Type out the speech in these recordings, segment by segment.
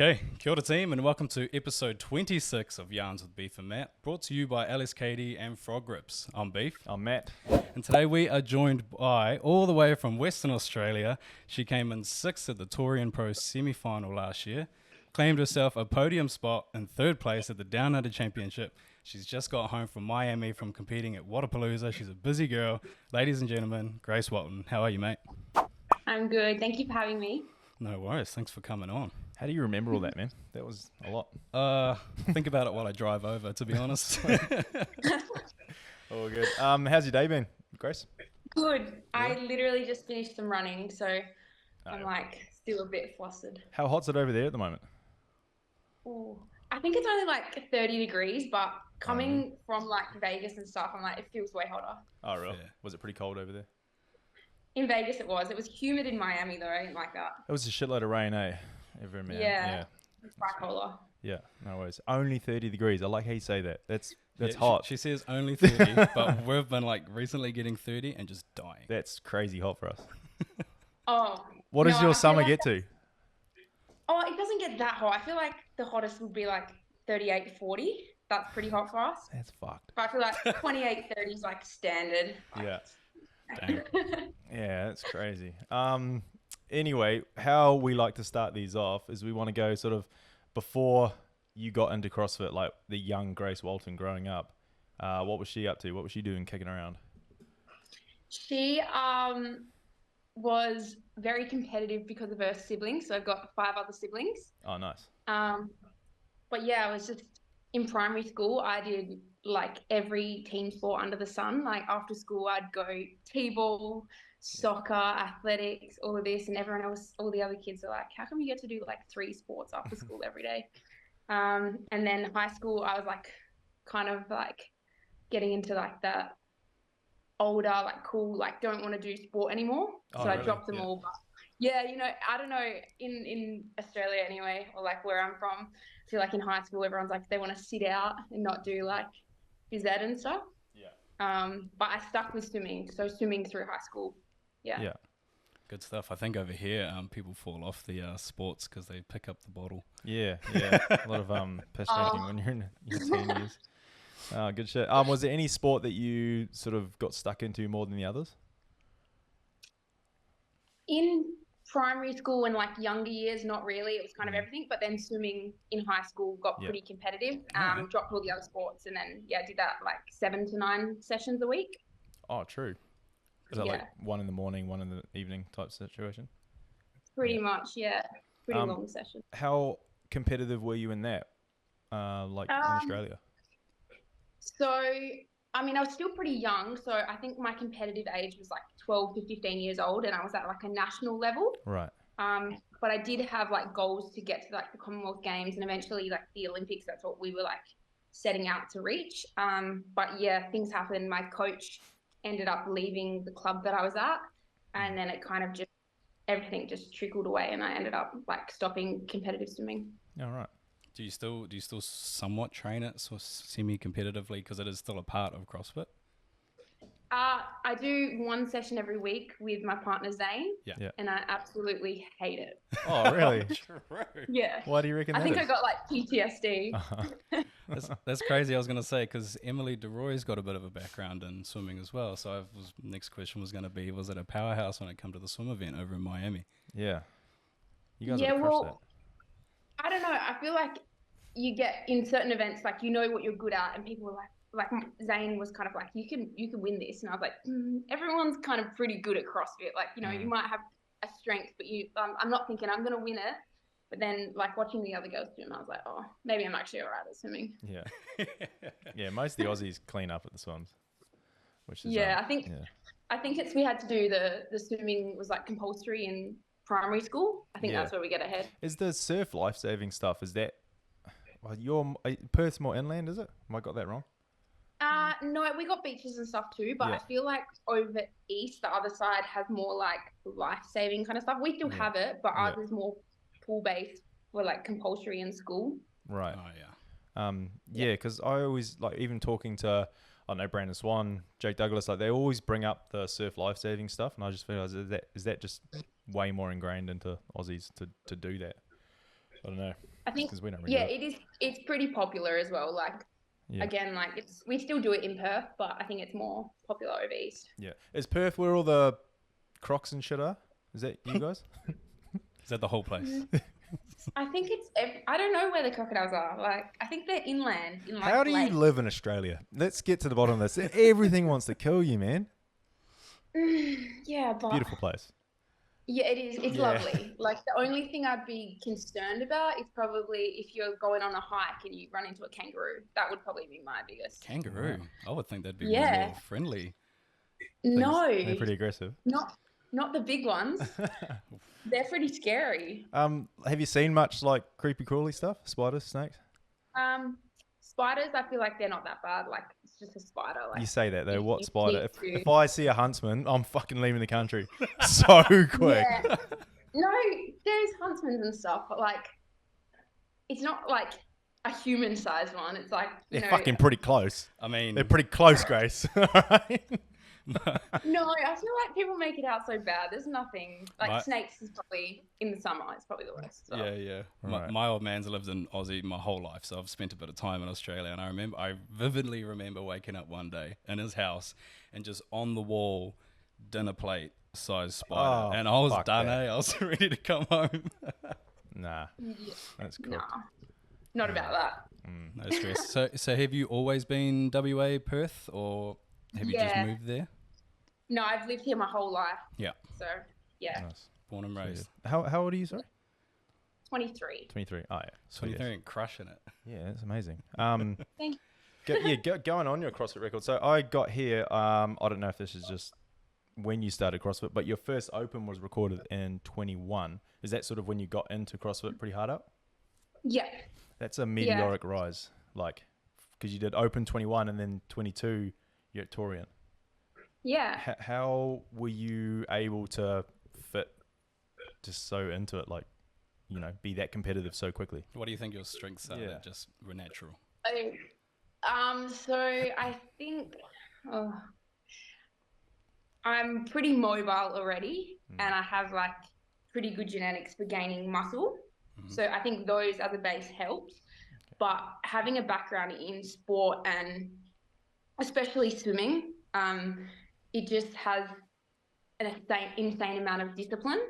Okay, kia ora team, and welcome to episode 26 of Yarns with Beef and Matt, brought to you by Alice Katie and Frog Grips. I'm Beef. I'm Matt. And today we are joined by, all the way from Western Australia, she came in 6th at the Torian Pro semi-final last year, claimed herself a podium spot in 3rd place at the Down Under Championship. She's just got home from Miami from competing at Wodapalooza. She's a busy girl. Ladies and gentlemen, Grace Walton. How are you, mate? I'm good. Thank you for having me. No worries. Thanks for coming on. How do you remember all that, man? That was a lot. Think about it while I drive over, to be honest. All good. How's your day been, Grace? Good. Yeah. I literally just finished some running, so I'm like still a bit flustered. How hot's it over there at the moment? Ooh. I think it's only like 30 degrees, but coming from like Vegas and stuff, I'm like, it feels way hotter. Oh, really? Yeah. Was it pretty cold over there? In Vegas it was. It was humid in Miami though. I didn't like that. It was a shitload of rain, eh? Over in Miami. Yeah. It's bipolar. Yeah, no worries. Only 30 degrees. I like how you say that. That's Yeah, hot. She says only 30, but we've been like recently getting 30 and just dying. That's crazy hot for us. Oh. What does no, your I feel summer like get to? Oh, it doesn't get that hot. I feel like the hottest would be like 38 to 40. That's pretty hot for us. That's fucked. But I feel like 28, 30 is like standard. Yeah. Dang. Yeah, that's crazy. Anyway, how we like to start these off is we want to go sort of before you got into CrossFit, like the young Grace Walton growing up. What was she up to? What was she doing kicking around? She was very competitive because of her siblings. So I've got 5 other siblings. Oh, nice. But yeah, I was just in primary school. I did like every team sport under the sun. Like after school, I'd go t-ball, soccer, athletics, all of this, and everyone else, all the other kids are like, how come you get to do like 3 sports after school every day? And then high school, I was like kind of like getting into like that older, like cool, like don't want to do sport anymore. Oh, so I really? dropped them Yeah. all. But yeah, you know, I don't know, in Australia anyway, or like where I'm from, I feel like in high school, everyone's like, they want to sit out and not do like phys ed and stuff. Yeah. But I stuck with swimming. So swimming through high school. Yeah. Yeah. Good stuff. I think over here, people fall off the sports because they pick up the bottle. Yeah. A lot of piss drinking when you're in your teen years. Good shit. Was there any sport that you sort of got stuck into more than the others? In primary school and like younger years, not really. It was kind of everything. But then swimming in high school got pretty competitive. Dropped all the other sports and then did that like 7 to 9 sessions a week. Oh, true. Is that like 1 in the morning, 1 in the evening type situation? Pretty much, yeah. Pretty long session. How competitive were you in that? Like in Australia? So, I mean, I was still pretty young. So I think my competitive age was like 12 to 15 years old and I was at like a national level. Right. But I did have like goals to get to like the Commonwealth Games and eventually like the Olympics. That's what we were like setting out to reach. But yeah, things happened. My coach ended up leaving the club that I was at and then it kind of just, everything just trickled away and I ended up like stopping competitive swimming. All right. Do you still somewhat train it so semi-competitively because it is still a part of CrossFit? I do 1 session every week with my partner Zane, Yeah. and I absolutely hate it. Oh, really? True. Yeah. Why do you reckon I that think is? I got like PTSD. That's crazy. I was going to say because Emily DeRoy's got a bit of a background in swimming as well. So next question was going to be, was it a powerhouse when it come to the swim event over in Miami? Yeah. You guys Yeah, would have crushed well, I don't know. I feel like you get in certain events, like you know what you're good at, and people were like Zane was kind of like, you can win this, and I was like, everyone's kind of pretty good at CrossFit. Like you know, you might have a strength, but I'm not thinking I'm gonna win it. But then like watching the other girls swim, I was like, oh, maybe I'm actually alright at swimming. that. Yeah. Yeah. Most of the Aussies clean up at the swims, which is I think it's we had to do the swimming was like compulsory in primary school. I think that's where we get ahead. Is the surf life-saving stuff, is that, well, Perth's more inland, is it? Have I got that wrong? No, we got beaches and stuff too, but Yeah. I feel like over east, the other side has more like life-saving kind of stuff. We still have it, but ours is more pool-based for like compulsory in school. Right. Oh, yeah. Yeah, because I always, like, even talking to, I don't know, Brandon Swan, Jake Douglas, like, they always bring up the surf life-saving stuff, and I just realised, is that just way more ingrained into Aussies to do that? I don't know. I think, Because we don't really yeah, do it. it is. It's pretty popular as well. Like, Yeah. again, like we still do it in Perth, but I think it's more popular over east. Yeah. Is Perth where all the crocs and shit are? Is that you guys? Is that the whole place? I think it's. I don't know where the crocodiles are. Like, I think they're inland in like How do you lakes. live in Australia? Let's get to the bottom of this. Everything wants to kill you, man. Yeah, but Beautiful place. yeah, it is. It's Yeah. lovely. Like the only thing I'd be concerned about is probably if you're going on a hike and you run into a kangaroo. That would probably be my biggest. Kangaroo. I would think that'd be Yeah. more friendly. No, They're pretty aggressive. not the big ones. They're pretty scary. Have you seen much like creepy crawly stuff? Spiders, snakes? Spiders, I feel like they're not that bad. Like it's just a spider. Like You say that though. if What you spider? need If to- I see a huntsman, I'm fucking leaving the country so quick. Yeah. No, there's huntsmen and stuff, but like it's not like a human-sized one. It's like you They're know. fucking pretty close. I mean, They're pretty close, Grace. Alright? No, I feel like people make it out so bad. There's nothing like Right. snakes is probably in the summer. It's probably the worst. So. yeah, yeah. Right. My old man's lived in Aussie my whole life, so I've spent a bit of time in Australia, and I vividly remember waking up one day in his house and just on the wall, dinner plate size spider, Oh, and I was fuck done. that. I was ready to come home. Nah, Yeah. that's cool. Nah, not about that. No stress. So have you always been WA Perth, or have you just Yeah. moved there? No, I've lived here my whole life. Yeah, So yeah, Nice. born and raised. How old are you, sorry? 23. 23. Oh, yeah. Sweet. 23 and crushing it. Yeah, that's amazing. Thank you. Going on your CrossFit record. So I got here, I don't know if this is just when you started CrossFit, but your first open was recorded in 21. Is that sort of when you got into CrossFit pretty hard up? Yeah. That's a meteoric rise, like, because you did open 21 and then 22, you're at Torian. Yeah. How were you able to fit just so into it, like, you know, be that competitive so quickly? What do you think your strengths are Yeah. that just were natural? So I think I'm pretty mobile already, and I have like pretty good genetics for gaining muscle. So I think those as a base helps. But having a background in sport and especially swimming, it just has an insane amount of discipline.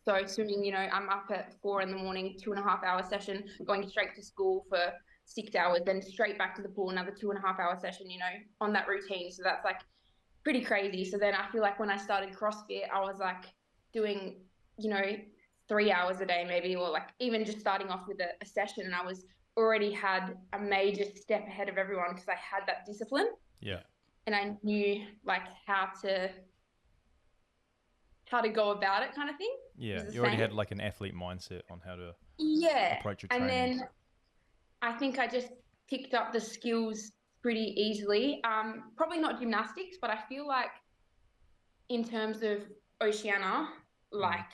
So swimming, you know, I'm up at 4 a.m, 2.5 hour session, going straight to school for 6 hours, then straight back to the pool, another 2.5 hour session, you know, on that routine. So that's like pretty crazy. So then I feel like when I started CrossFit, I was like doing, you know, 3 hours a day maybe, or like even just starting off with a session, and I was already had a major step ahead of everyone because I had that discipline. Yeah. And I knew like how to go about it, kind of thing. Yeah. the You already same. had like an athlete mindset on how to Yeah. approach your And training. then I think I just picked up the skills pretty easily. Probably not gymnastics, but I feel like in terms of Oceania, like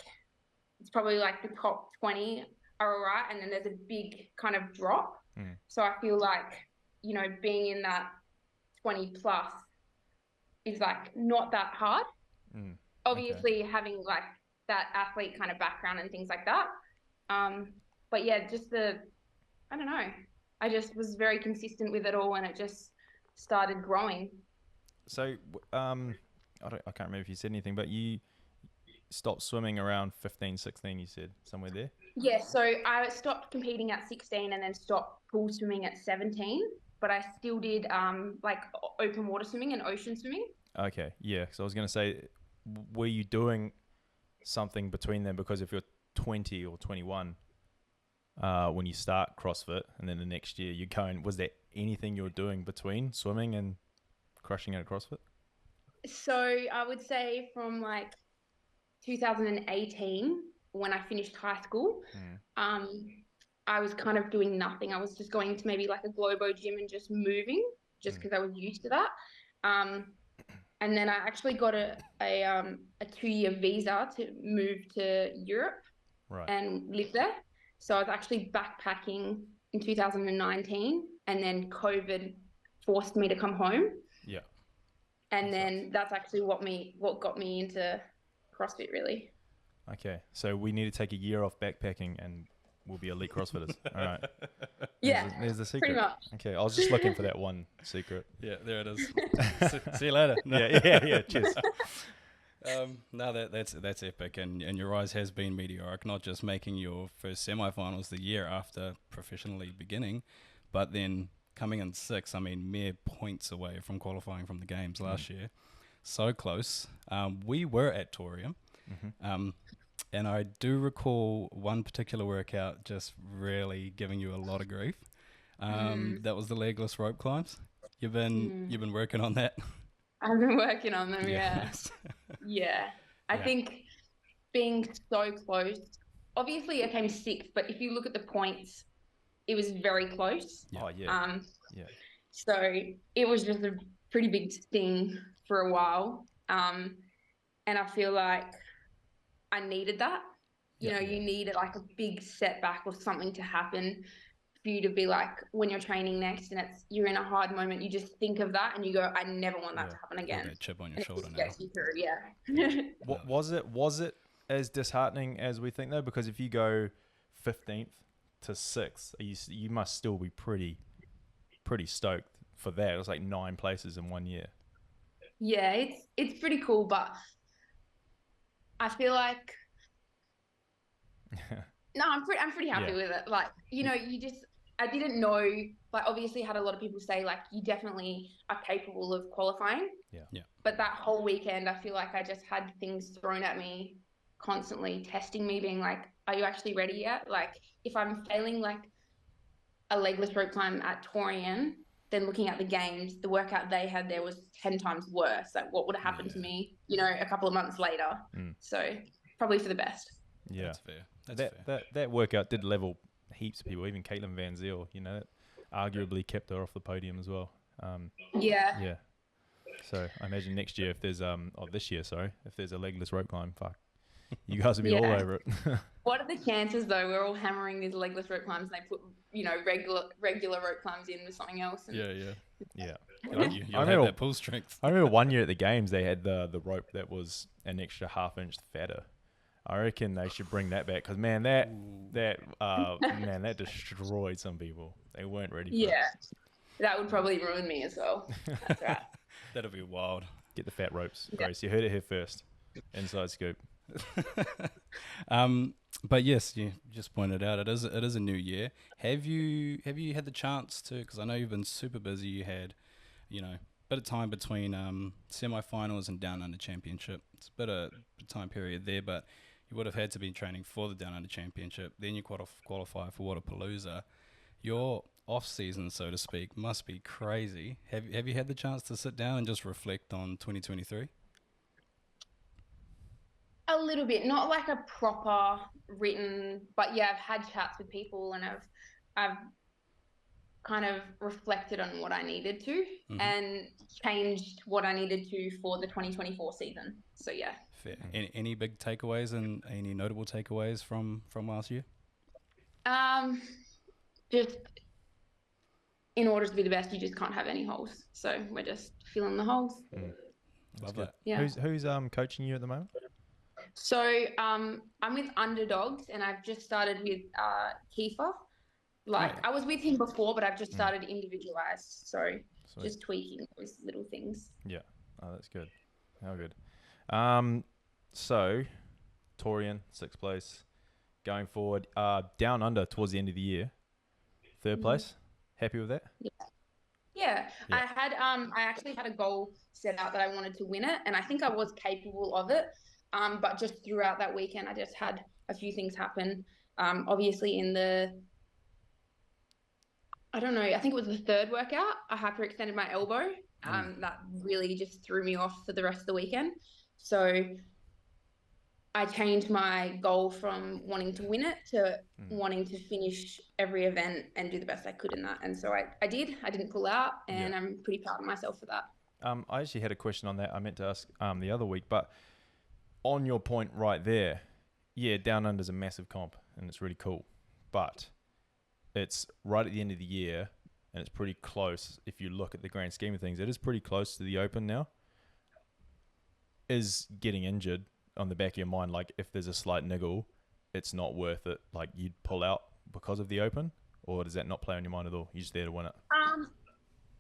it's probably like the top 20 are all right, and then there's a big kind of drop. So I feel like, you know, being in that 20 plus is like not that hard. Obviously having like that athlete kind of background and things like that. But yeah, just I don't know. I just was very consistent with it all, and it just started growing. So, I can't remember if you said anything, but you stopped swimming around 15, 16, you said, somewhere there? Yeah, so I stopped competing at 16 and then stopped pool swimming at 17, but I still did like open water swimming and ocean swimming. Okay, yeah. So I was going to say, were you doing something between them? Because if you're 20 or 21 when you start CrossFit, and then the next year you're going, was there anything you were doing between swimming and crushing it at CrossFit? So I would say from like 2018, when I finished high school, I was kind of doing nothing. I was just going to maybe like a Globo gym and just moving, just because I was used to that. And then I actually got a 2-year visa to move to Europe and live there. So I was actually backpacking in 2019, and then COVID forced me to come home. Yeah. And then that's actually what got me into CrossFit, really. Okay, so we need to take a year off backpacking and we'll be elite CrossFitters. All right. Yeah, There's the secret. pretty much. Okay, I was just looking for that one secret. Yeah, there it is. See you later. No. Yeah. Cheers. No, that's epic, and your rise has been meteoric. Not just making your first semi-finals the year after professionally beginning, but then coming in sixth. I mean, mere points away from qualifying from the games last year. So close. We were at Torium, and I do recall one particular workout just really giving you a lot of grief. That was the legless rope climbs. You've been working on that. I've been working on them, yeah. Yes. Yeah. I think being so close, obviously I came sixth, but if you look at the points, it was very close. Oh, yeah. So it was just a pretty big sting for a while. And I feel like I needed that. You know, you need like a big setback or something to happen for you to be like, when you're training next and you're in a hard moment, you just think of that and you go, I never want that to happen again. That chip on your shoulder now. Gets you through, What was it as disheartening as we think though? Because if you go 15th to 6th, you must still be pretty stoked for that. It was like 9 places in 1 year. Yeah, it's pretty cool, but I feel like no, I'm pretty happy with it. Like, you know, I didn't know, like, obviously had a lot of people say, like, you definitely are capable of qualifying. Yeah. But that whole weekend, I feel like I just had things thrown at me constantly, testing me, being like, are you actually ready yet? Like, if I'm failing, like, a legless rope climb at Torian, then looking at the games, the workout they had there was 10 times worse. Like, what would have happened to me, you know, a couple of months later? So, probably for the best. Yeah. That's fair. That workout did level heaps of people, even Caitlin Van Zyl, you know, arguably kept her off the podium as well. Yeah. So I imagine next year if there's this year, if there's a legless rope climb, fuck, you guys will be all over it. What are the chances though? We're all hammering these legless rope climbs and they put, you know, regular rope climbs in with something else. And Yeah. You have that pull strength. I remember one year at the games they had the rope that was an extra ½ inch fatter. I reckon they should bring that back because man, that destroyed some people. They weren't ready for it. Yeah, that would probably ruin me as well. That's right. That'll be wild. Get the fat ropes, Grace. You heard it here first. Inside scoop. But yes, you just pointed out it is a new year. Have you had the chance to? Because I know you've been super busy. You had, you know, bit of time between semi-finals and Down Under Championship. It's a bit of time period there, but you would have had to be training for the Down Under Championship. Then you qualify for Wadapalooza. Your off season, so to speak, must be crazy. Have you had the chance to sit down and just reflect on 2023? A little bit, not like a proper written, but yeah, I've had chats with people and I've kind of reflected on what I needed to and changed what I needed to for the 2024 season. So yeah. Fair. Any big takeaways and any notable takeaways from last year? Just in order to be the best, you just can't have any holes. So we're just filling the holes. Love that. Yeah. Who's coaching you at the moment? So I'm with Underdogs and I've just started with Kiefer. I was with him before, but I've just started individualized. So just tweaking those little things. Yeah. Oh, that's good. How good. So Torian, 6th place. Going forward, Down Under towards the end of the year, 3rd place. Happy with that? Yeah. I actually had a goal set out that I wanted to win it, and I think I was capable of it. But just throughout that weekend, I just had a few things happen. Obviously I don't know, I think it was the 3rd workout, I hyperextended my elbow. That really just threw me off for the rest of the weekend. So I changed my goal from wanting to win it to wanting to finish every event and do the best I could in that. And so I did. I didn't pull out, and I'm pretty proud of myself for that. I actually had a question on that I meant to ask the other week, but on your point right there, Down Under is a massive comp and it's really cool, but it's right at the end of the year and it's pretty close. If you look at the grand scheme of things, it is pretty close to the Open now. Is getting injured on the back of your mind, like if there's a slight niggle, it's not worth it, like you'd pull out because of the Open, or does that not play on your mind at all? You're just there to win it.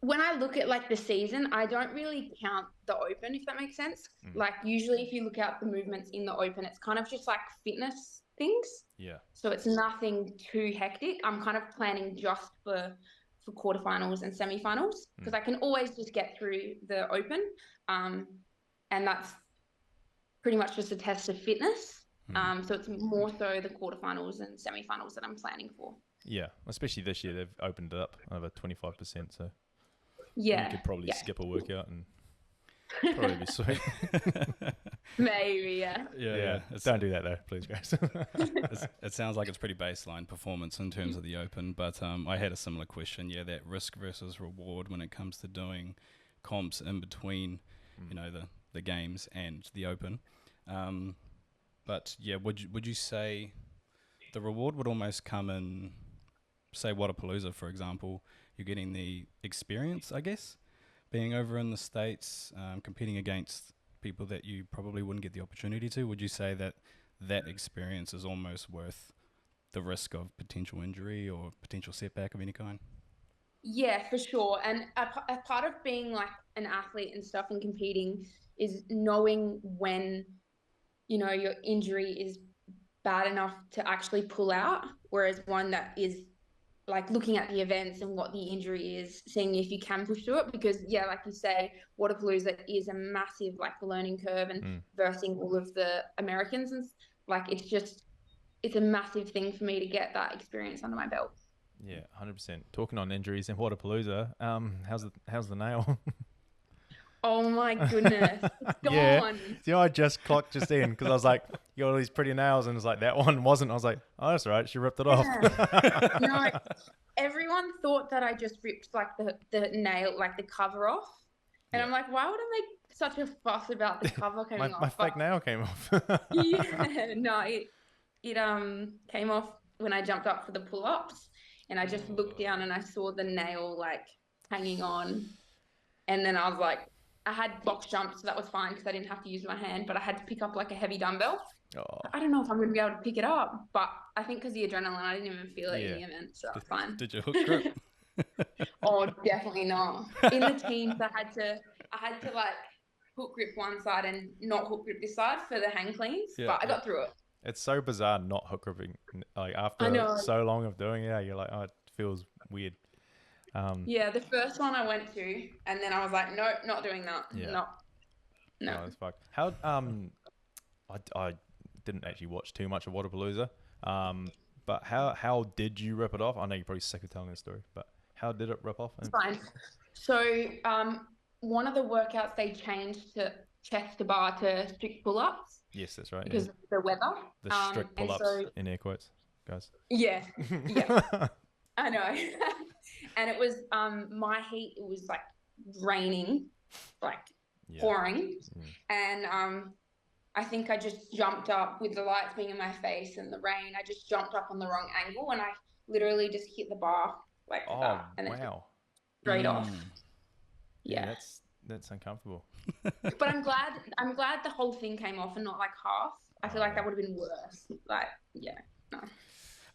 When I look at like the season, I don't really count the Open, if that makes sense. Like usually if you look at the movements in the Open, it's kind of just like fitness things. Yeah. So it's nothing too hectic. I'm kind of planning just for quarterfinals and semifinals because I can always just get through the Open. And that's pretty much just a test of fitness. So it's more so the quarterfinals and semifinals that I'm planning for. Yeah, especially this year, they've opened it up over 25%, so yeah, you could probably skip a workout and probably be sweet. Maybe, yeah. Yeah. Don't do that though, please, guys. It sounds like it's pretty baseline performance in terms of the Open, but I had a similar question. Yeah, that risk versus reward when it comes to doing comps in between, you know, the games and the Open. But yeah, would you say the reward would almost come in, say, Wodapalooza, for example? You're getting the experience, I guess, being over in the States, competing against people that you probably wouldn't get the opportunity to. Would you say that experience is almost worth the risk of potential injury or potential setback of any kind? Yeah, for sure. And a part of being like an athlete and stuff and competing is knowing when, you know, your injury is bad enough to actually pull out, whereas one that is like looking at the events and what the injury is, seeing if you can push through it. Because yeah, like you say, Wodapalooza is a massive like learning curve and versing all of the Americans, and like it's a massive thing for me to get that experience under my belt. Yeah, 100%. Talking on injuries and Wodapalooza, how's the nail? Oh my goodness, it's gone. Yeah. You know, I just clocked just in because I was like, you got all these pretty nails, and it's like that one wasn't. I was like, oh, that's all right. She ripped it off. No, everyone thought that I just ripped like the nail, like the cover off, and I'm like, why would I make such a fuss about the cover coming off? My fake nail came off. Yeah, no, it came off when I jumped up for the pull-ups, and I just looked down and I saw the nail like hanging on, and then I was like, I had box jumps, so that was fine because I didn't have to use my hand, but I had to pick up like a heavy dumbbell. Oh. I don't know if I'm going to be able to pick it up, but I think because the adrenaline, I didn't even feel it in the event, so that's fine. Did you hook grip? Oh, definitely not. In the teams, I had to like hook grip one side and not hook grip this side for the hang cleans, but I got through it. It's so bizarre not hook gripping. Like after so long of doing it, you're like, oh, it feels weird. Yeah, the first one I went to, and then I was like, no, not doing that. Yeah. No. Oh, that's fucked. How I didn't actually watch too much of Wodapalooza. But how did you rip it off? I know you're probably sick of telling this story, but how did it rip off? It's fine. So one of the workouts they changed to chest to bar to strict pull-ups. Yes, that's right. Because of the weather. The strict pull-ups in air quotes, guys. Yeah. I know. And it was my heat, it was like raining, like pouring. And I think I just jumped up with the lights being in my face and the rain. I just jumped up on the wrong angle and I literally just hit the bar like that. And then straight off. Yeah. That's uncomfortable. But I'm glad the whole thing came off and not like half. I feel like that would have been worse. Like, yeah, no.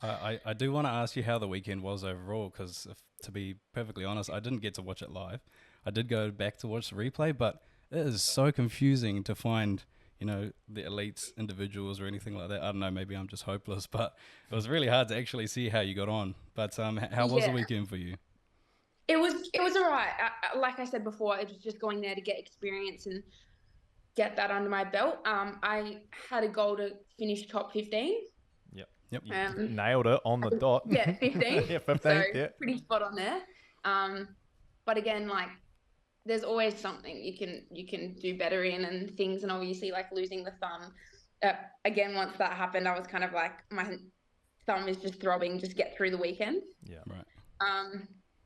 I do want to ask you how the weekend was overall, because to be perfectly honest, I didn't get to watch it live. I did go back to watch the replay, but it is so confusing to find, you know, the elites, individuals or anything like that. I don't know, maybe I'm just hopeless, but it was really hard to actually see how you got on. But how was the weekend for you? It was all right. Like I said before, it was just going there to get experience and get that under my belt. I had a goal to finish top 15. Yep. Nailed it on the dot. Yeah, 15. Yeah, 15. So pretty spot on there. But again, like there's always something you can do better in and things, and obviously like losing the thumb. Again, once that happened, I was kind of like my thumb is just throbbing. Just get through the weekend. Yeah. Right.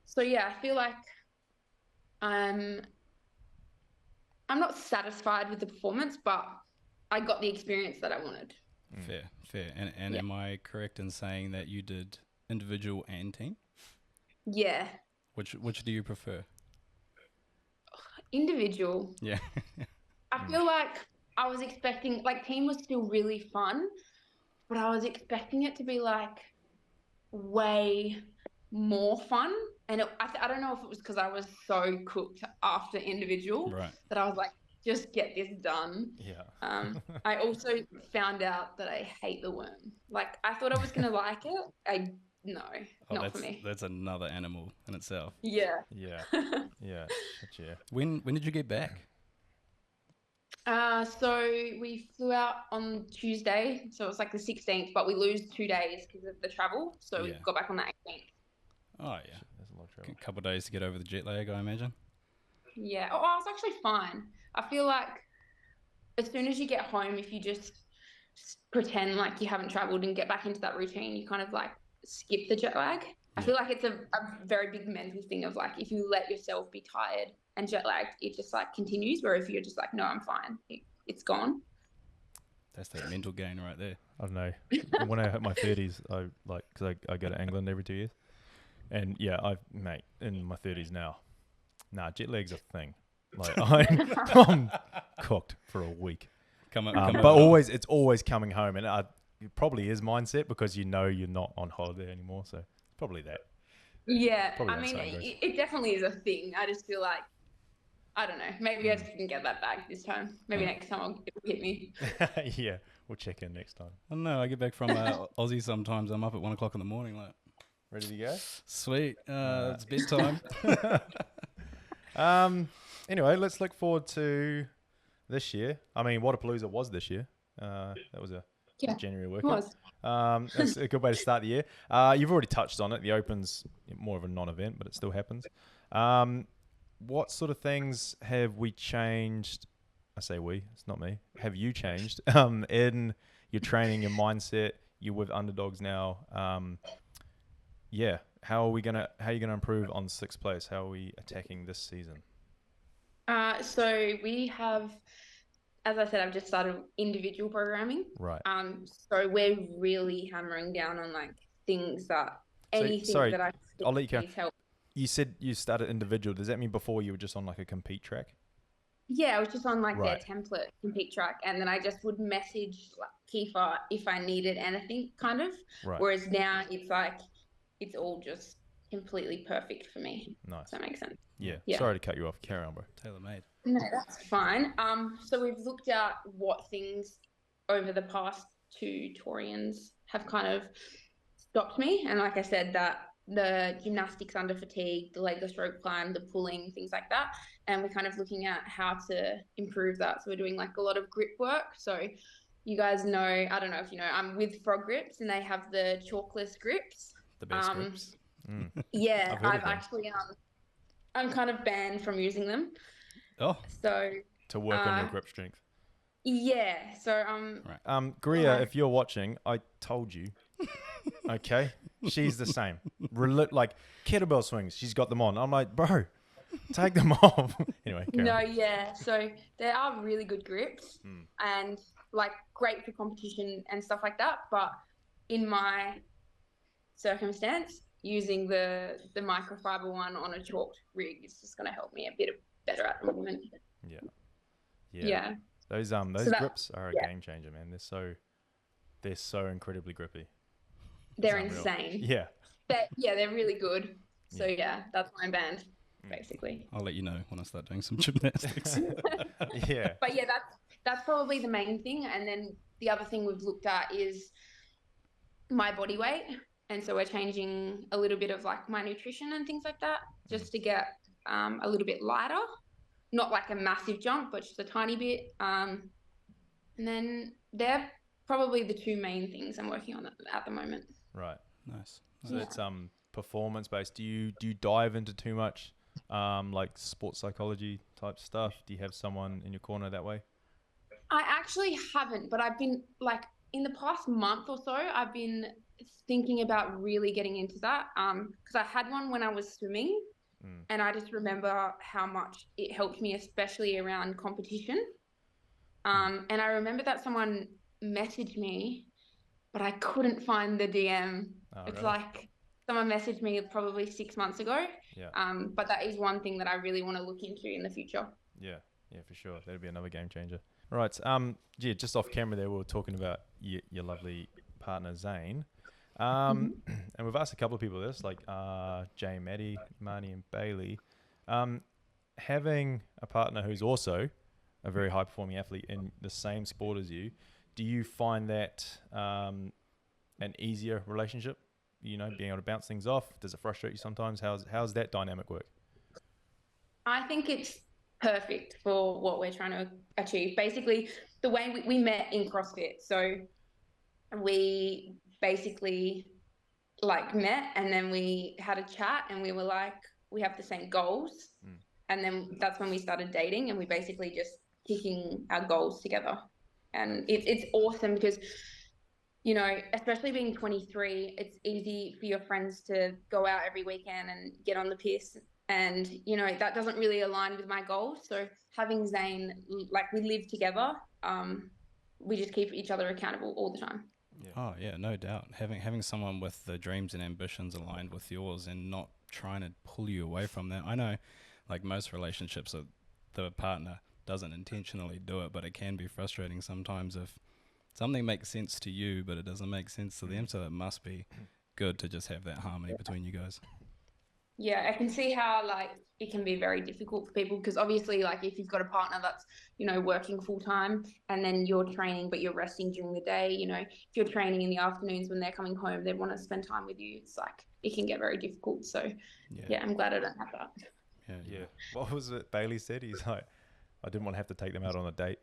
So yeah, I feel like I'm not satisfied with the performance, but I got the experience that I wanted. Fair. And am I correct in saying that you did individual and team? Yeah. Which do you prefer? Individual. Yeah. I feel like I was expecting, like team was still really fun, but I was expecting it to be like way more fun. And I don't know if it was because I was so cooked after individual Right. that I was like, just get this done. Yeah. I also found out that I hate the worm. Like, I thought I was going to like it. No, Oh, not for me. that's another animal in itself. Yeah. Yeah. Yeah. Shit, yeah. When did you get back? So we flew out on Tuesday, so it was like the 16th, but we lose 2 days because of the travel. So we Yeah. got back on the 18th. Oh yeah, Shit, there's a lot of trouble. a couple of days to get over the jet lag, I imagine. Yeah. Oh, I was actually fine. I feel like as soon as you get home, if you just pretend like you haven't traveled and get back into that routine, you kind of like skip the jet lag. I Yeah. feel like it's a very big mental thing of like, if you let yourself be tired and jet lagged, it just like continues. Where if you're just like, no, I'm fine, it's gone. That's that mental gain right there. I don't know. When I hit my 30s, I like, because I go to England every 2 years. And yeah, mate, in my 30s now. Nah, jet lag's a thing. Like, I'm cooked for a week. But it's always coming home. And it probably is mindset because you know you're not on holiday anymore. So it's probably that. Yeah. Probably I mean, that same goes. it definitely is a thing. I just feel like, I don't know, maybe I just didn't get that back this time. Maybe next time it'll hit me. Yeah, we'll check in next time. I don't know. I get back from Aussie sometimes. I'm up at 1 o'clock in the morning. Like, Ready to go? sweet. It's bedtime. Anyway, let's look forward to this year. I mean, Whatappalooza was this year. That was a January workout. That's a good way to start the year. You've already touched on it. The Open's more of a non-event, but it still happens. What sort of things have we changed? I say we, it's not me. Have you changed in your training, your mindset? You're with underdogs now. Yeah. How are you gonna improve on sixth place? How are we attacking this season? So we have, as I said, I've just started individual programming. Right. So we're really hammering down on like things that that I I'll let you go. help. You said you started individual. Does that mean before you were just on like a compete track? Yeah, I was just on like Right. their template compete track, and then I just would message like Kiefer if I needed anything, kind of. Right. Whereas now it's like it's all just completely perfect for me. Nice. Does that make sense? Yeah. Yeah. Sorry to cut you off. Carry on, bro. Tailor made. No, that's fine. So we've looked at what things over the past two Torians have kind of stopped me, and like I said, that the gymnastics under fatigue, the legless rope climb, the pulling, things like that, and we're kind of looking at how to improve that. So we're doing like a lot of grip work. So you guys know, I don't know if you know, I'm with Frog Grips, and they have the chalkless grips. The best grips. Yeah, I've actually I'm kind of banned from using them. Oh. So to work on your grip strength. yeah. So Right. Gria, if you're watching, I told you. Okay, she's the same. Like kettlebell swings, she's got them on. I'm like, bro, take them off. Anyway, no, yeah. So they are really good grips and like great for competition and stuff like that. But in my circumstance, using the microfiber one on a chalked rig is just going to help me a bit better at the moment. Yeah. Those grips are a game changer, man. They're so incredibly grippy. They're insane. Yeah. They're really good. So yeah, that's why I'm banned, basically. I'll let you know when I start doing some gymnastics. Yeah. But yeah, that's probably the main thing. And then the other thing we've looked at is my body weight. And so we're changing a little bit of like my nutrition and things like that, just to get a little bit lighter. Not like a massive jump, but just a tiny bit. And then they're probably the two main things I'm working on at the moment. Right. Nice. So it's performance based. Do you dive into too much like sports psychology type stuff? Do you have someone in your corner that way? I actually haven't, but I've been like in the past month or so, I've been thinking about really getting into that. Because I had one when I was swimming, and I just remember how much it helped me, especially around competition. And I remember that someone messaged me, but I couldn't find the DM. It's really? like someone messaged me probably 6 months ago. Yeah. But that is one thing that I really want to look into in the future. Yeah, for sure. That'd be another game changer. Right. Just off camera there, we were talking about your lovely partner Zane. And we've asked a couple of people this, like Jay, Maddie, Marnie, and Bailey. Having a partner who's also a very high-performing athlete in the same sport as you, do you find that an easier relationship? You know, being able to bounce things off? Does it frustrate you sometimes? How's that dynamic work? I think it's perfect for what we're trying to achieve. Basically, the way we met in CrossFit. So we basically like met, and then we had a chat, and we were like, we have the same goals. And then that's when we started dating, and we basically just kicking our goals together. And it's awesome because, you know, especially being 23, it's easy for your friends to go out every weekend and get on the piss. And, you know, that doesn't really align with my goals. So having Zane, like, we live together, we just keep each other accountable all the time. Yeah. Oh yeah, no doubt. Having someone with the dreams and ambitions aligned with yours and not trying to pull you away from that. I know, like most relationships, the partner doesn't intentionally do it, but it can be frustrating sometimes if something makes sense to you, but it doesn't make sense to them. So it must be good to just have that harmony between you guys. Yeah, I can see how, like, it can be very difficult for people because obviously, like, if you've got a partner that's, you know, working full time and then you're training but you're resting during the day, you know, if you're training in the afternoons when they're coming home, they want to spend time with you. It's like, it can get very difficult. So yeah, I'm glad I don't have that. Yeah. What was it Bailey said? He's like, I didn't want to have to take them out on a date,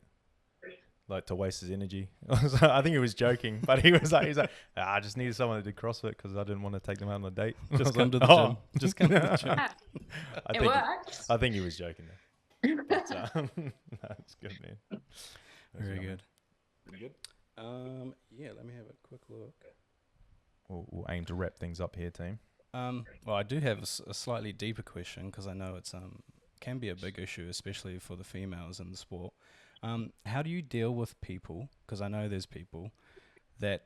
like to waste his energy. I think he was joking, but he's like, I just needed someone that did CrossFit because I didn't want to take them out on a date. Just come to the gym. Just come to the gym. It works. I think he was joking there. But, that's good, man. Very good. Pretty good. Yeah, let me have a quick look. We'll aim to wrap things up here, team. Well, I do have a slightly deeper question because I know it's can be a big issue, especially for the females in the sport. How do you deal with people? Because I know there's people that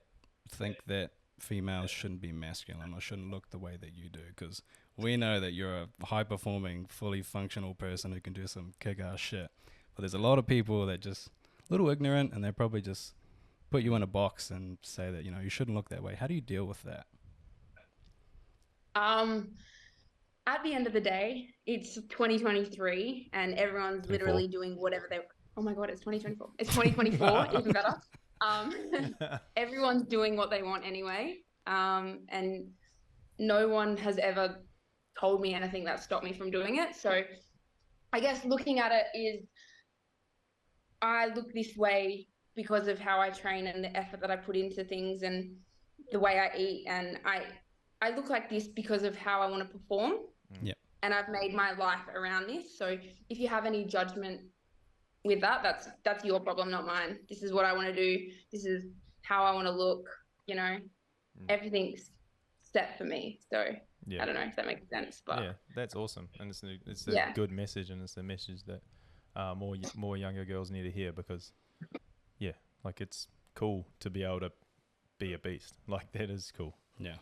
think that females shouldn't be masculine or shouldn't look the way that you do. Because we know that you're a high-performing, fully functional person who can do some kick-ass shit. But there's a lot of people that just a little ignorant, and they probably just put you in a box and say that, you know, you shouldn't look that way. How do you deal with that? At the end of the day, it's 2023 and everyone's 24. Literally doing whatever they... Oh my God, it's 2024. It's 2024, even better. Everyone's doing what they want anyway. And no one has ever told me anything that stopped me from doing it. So I guess looking at it is, I look this way because of how I train and the effort that I put into things and the way I eat. And I look like this because of how I want to perform. Yeah. And I've made my life around this. So if you have any judgment with that, that's your problem, not mine. This is what I want to do. This is how I want to look, you know. Everything's set for me. So yeah. I don't know if that makes sense, but yeah, that's awesome. And it's a good message, and it's a message that more younger girls need to hear, because like, it's cool to be able to be a beast. Like, that is cool. Yeah.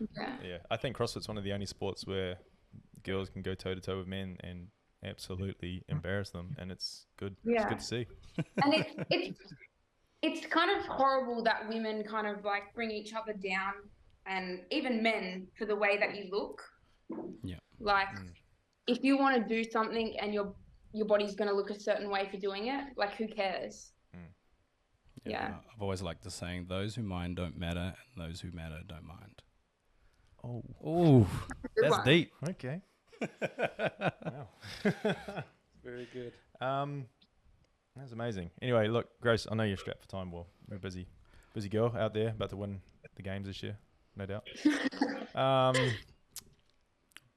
I think CrossFit's one of the only sports where girls can go toe to toe with men and absolutely embarrass them, and it's good. It's good to see. And it's kind of horrible that women kind of like bring each other down, and even men, for the way that you look. Yeah. Like, if you want to do something and your body's going to look a certain way for doing it, like, who cares? Yeah. I've always liked the saying, those who mind don't matter, and those who matter don't mind. Oh, that's deep. Okay. Wow. Very good. That's amazing. Anyway, look, Grace, I know you're strapped for time. Well, you're a busy girl out there, about to win the games this year, no doubt.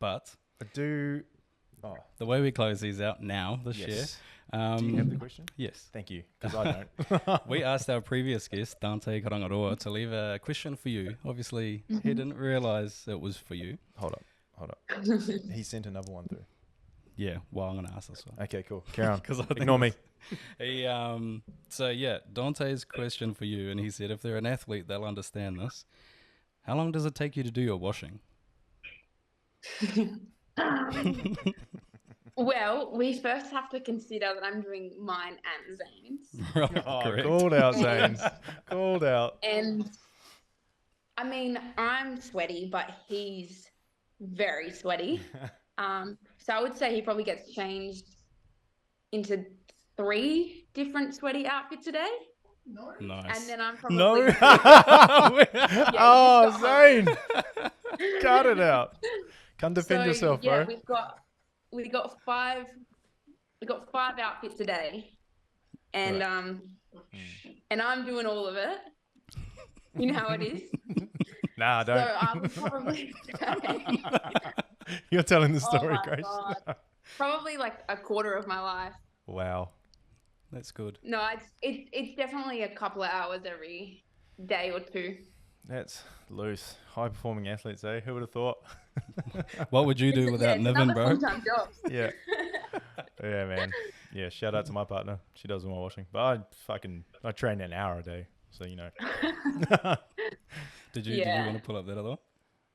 But I do. The way we close these out now this year. Do you have the question? Yes. Thank you, because I don't. We asked our previous guest, Dante Karangaroa, to leave a question for you. Obviously, he didn't realise it was for you. Hold up. He sent another one through. Yeah, well, I'm going to ask this one. Okay, cool. Carry on. Ignore me. So, Dante's question for you, and he said, if they're an athlete, they'll understand this. How long does it take you to do your washing? Well, we first have to consider that I'm doing mine and Zane's. Right, correct. Called out, Zane's. Called out. And I mean, I'm sweaty, but he's very sweaty. So I would say he probably gets changed into 3 different sweaty outfits a day. Nice. And then I'm No. probably Oh, just got home. Zane, cut it out. Come defend So yourself, yeah, bro. we got 5 outfits a day, and and I'm doing all of it. You know how it is. Nah, So don't. I would probably say, You're telling the oh story, my Grace. God, probably like a quarter of my life. Wow. That's good. No, it's definitely a couple of hours every day or 2. That's loose. High performing athletes, eh? Who would have thought? What would you do without it's Niven, another bro? full-time job. Yeah. Yeah, man. Yeah, shout out to my partner. She does all my washing. But I train an hour a day. So, you know. Did you want to pull up that other one?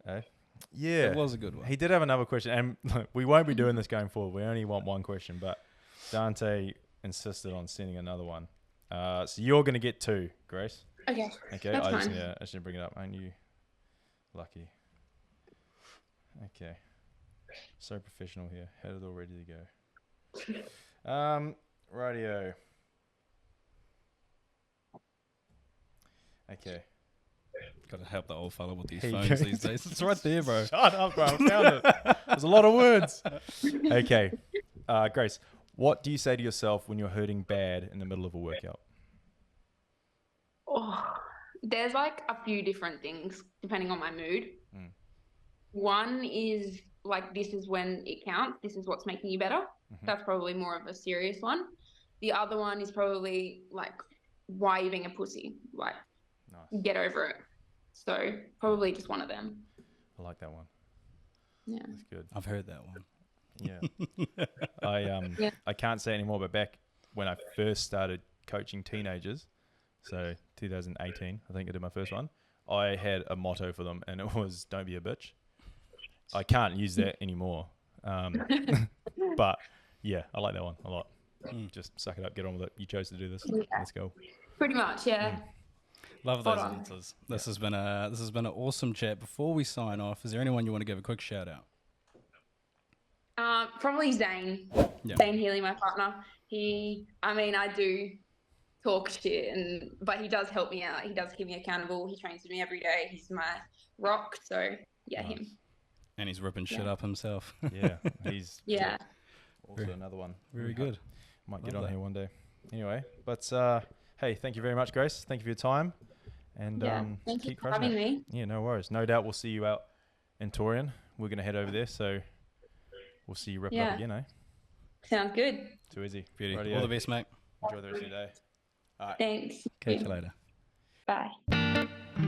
Eh? Yeah. It was a good one. He did have another question. And look, we won't be doing this going forward. We only want one question. But Dante insisted on sending another one. So you're going to get 2, Grace. Okay. Okay. That's I just fine. need to bring it up. Aren't you lucky? Okay. So professional here. Had it all ready to go. Radio. Okay. Got to help the old fella with these Here you phones go. these days. It's right there, bro. Shut up, bro. I found it. There's a lot of words. Okay. Grace, what do you say to yourself when you're hurting bad in the middle of a workout? Oh, there's like a few different things depending on my mood. Mm. One is like, this is when it counts. This is what's making you better. Mhm. That's probably more of a serious one. The other one is probably like, why are you being a pussy? Like, Nice. get over it. So probably just one of them. I like that one. Yeah. That's good. I've heard that one. Yeah. I can't say anymore, but back when I first started coaching teenagers, so 2018, I think I did my first one, I had a motto for them, and it was, don't be a bitch. I can't use that anymore. But yeah, I like that one a lot. Just suck it up, get on with it. You chose to do this. Yeah. Let's go. Pretty much, yeah. Love Spot those on. answers. This has been an awesome chat. Before we sign off, is there anyone you want to give a quick shout out? Probably Zane. Yeah. Zane Healy, my partner. I do talk shit, but he does help me out. He does keep me accountable. He trains with me every day. He's my rock. So yeah, Nice. him. And he's ripping shit up himself. Yeah, he's Yeah. also another one. Very good. Might Love get on that. here one day. Anyway, but hey, thank you very much, Grace. Thank you for your time. And Yeah. Thank you keep for crushing having it. me. Yeah, no worries. No doubt we'll see you out in Torian. We're going to head over there, so we'll see you rip it up Yeah. again, eh? Sounds good. Too easy. Beauty. Rightio. All the best, mate. Enjoy the rest of your day. All right. Thanks. Catch you later. Bye.